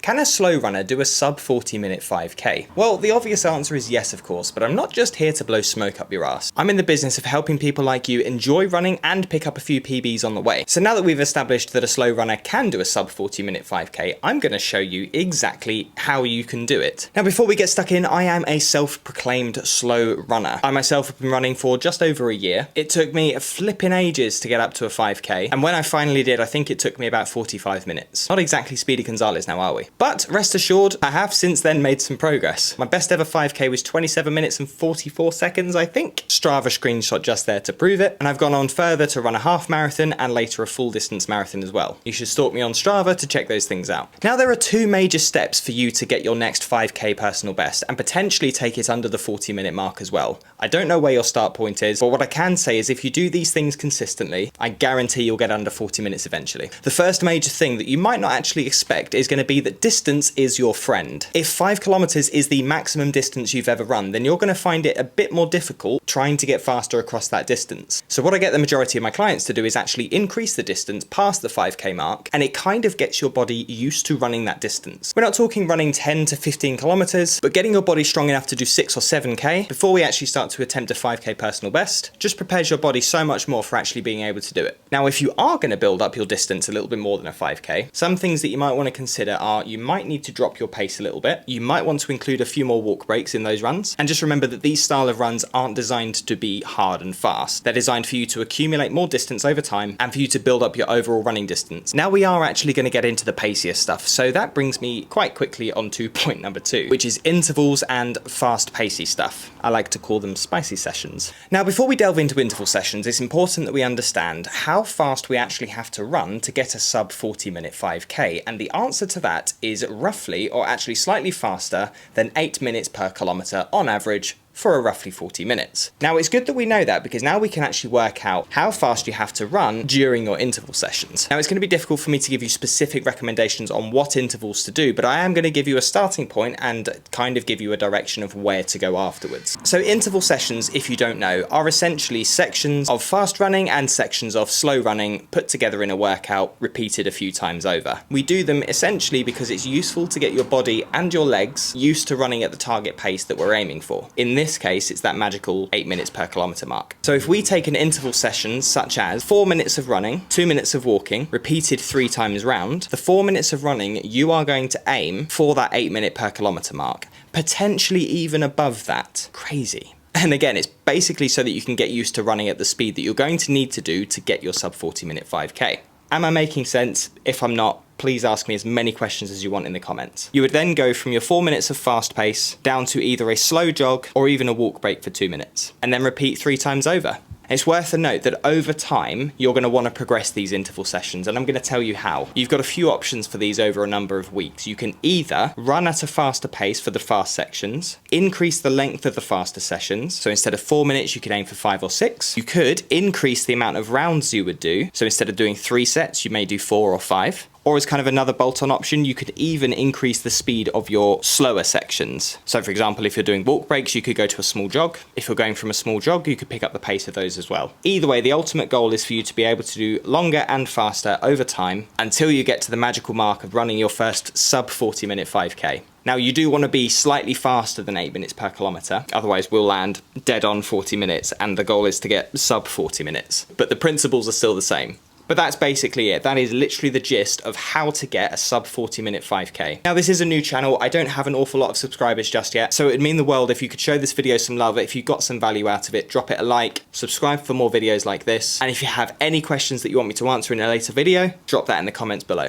Can a slow runner do a sub 40-minute 5k? Well, the obvious answer is yes, of course, but I'm not just here to blow smoke up your ass. I'm in the business of helping people like you enjoy running and pick up a few PBs on the way. So now that we've established that a slow runner can do a sub 40-minute 5k, I'm going to show you exactly how you can do it. Now, before we get stuck in, I am a self-proclaimed slow runner. I myself have been running for just over a year. It took me flipping ages to get up to a 5k, and when I finally did, I think it took me about 45 minutes. Not exactly Speedy Gonzalez now, are we? But rest assured, I have since then made some progress. My best ever 5k was 27 minutes and 44 seconds, I think. Strava screenshot just there to prove it. And I've gone on further to run a half marathon and later a full distance marathon as well. You should stalk me on Strava to check those things out. Now, there are two major steps for you to get your next 5k personal best and potentially take it under the 40-minute mark as well. I don't know where your start point is, but what I can say is if you do these things consistently, I guarantee you'll get under 40 minutes eventually. The first major thing that you might not actually expect is going to be that distance is your friend. If 5 kilometers is the maximum distance you've ever run, then you're going to find it a bit more difficult trying to get faster across that distance. So what I get the majority of my clients to do is actually increase the distance past the 5k mark, and it kind of gets your body used to running that distance. We're not talking running 10 to 15 kilometers, but getting your body strong enough to do 6 or 7k before we actually start to attempt a 5k personal best just prepares your body so much more for actually being able to do it. Now, if you are going to build up your distance a little bit more than a 5k, some things that you might want to consider are you might need to drop your pace a little bit. You might want to include a few more walk breaks in those runs. And just remember that these style of runs aren't designed to be hard and fast. They're designed for you to accumulate more distance over time and for you to build up your overall running distance. Now we are actually going to get into the pacier stuff. So that brings me quite quickly on to point number 2, which is intervals and fast pacey stuff. I like to call them spicy sessions. Now, before we delve into interval sessions, it's important that we understand how fast we actually have to run to get a sub 40-minute 5k. And the answer to that is roughly, or actually slightly faster than 8 minutes per kilometer on average for a roughly 40 minutes. Now, it's good that we know that because now we can actually work out how fast you have to run during your interval sessions. Now, it's going to be difficult for me to give you specific recommendations on what intervals to do, but I am going to give you a starting point and kind of give you a direction of where to go afterwards. So interval sessions, if you don't know, are essentially sections of fast running and sections of slow running put together in a workout repeated a few times over. We do them essentially because it's useful to get your body and your legs used to running at the target pace that we're aiming for. In this case, it's that magical 8 minutes per kilometer mark. So if we take an interval session such as 4 minutes of running, 2 minutes of walking, repeated 3 times round, the 4 minutes of running, you are going to aim for that 8 minute per kilometer mark, potentially even above that. Crazy. And again, it's basically so that you can get used to running at the speed that you're going to need to do to get your sub 40-minute 5k. Am I making sense? If I'm not, please ask me as many questions as you want in the comments. You would then go from your 4 minutes of fast pace down to either a slow jog or even a walk break for 2 minutes, and then repeat 3 times over. It's worth a note that over time, you're going to want to progress these interval sessions, and I'm going to tell you how. You've got a few options for these over a number of weeks. You can either run at a faster pace for the fast sections, increase the length of the faster sessions, so instead of 4 minutes, you could aim for 5 or 6. You could increase the amount of rounds you would do, so instead of doing 3 sets, you may do 4 or 5. Or as kind of another bolt-on option, you could even increase the speed of your slower sections. So for example, if you're doing walk breaks, you could go to a small jog. If you're going from a small jog, you could pick up the pace of those as well. Either way, the ultimate goal is for you to be able to do longer and faster over time until you get to the magical mark of running your first sub 40-minute 5k. Now, you do want to be slightly faster than 8 minutes per kilometer, otherwise we'll land dead on 40 minutes, and the goal is to get sub 40 minutes. But the principles are still the same. But that's basically it. That is literally the gist of how to get a sub 40-minute 5k. Now, this is a new channel. I don't have an awful lot of subscribers just yet, so it'd mean the world if you could show this video some love. If you got some value out of it, drop it a like, subscribe for more videos like this, and if you have any questions that you want me to answer in a later video, drop that in the comments below.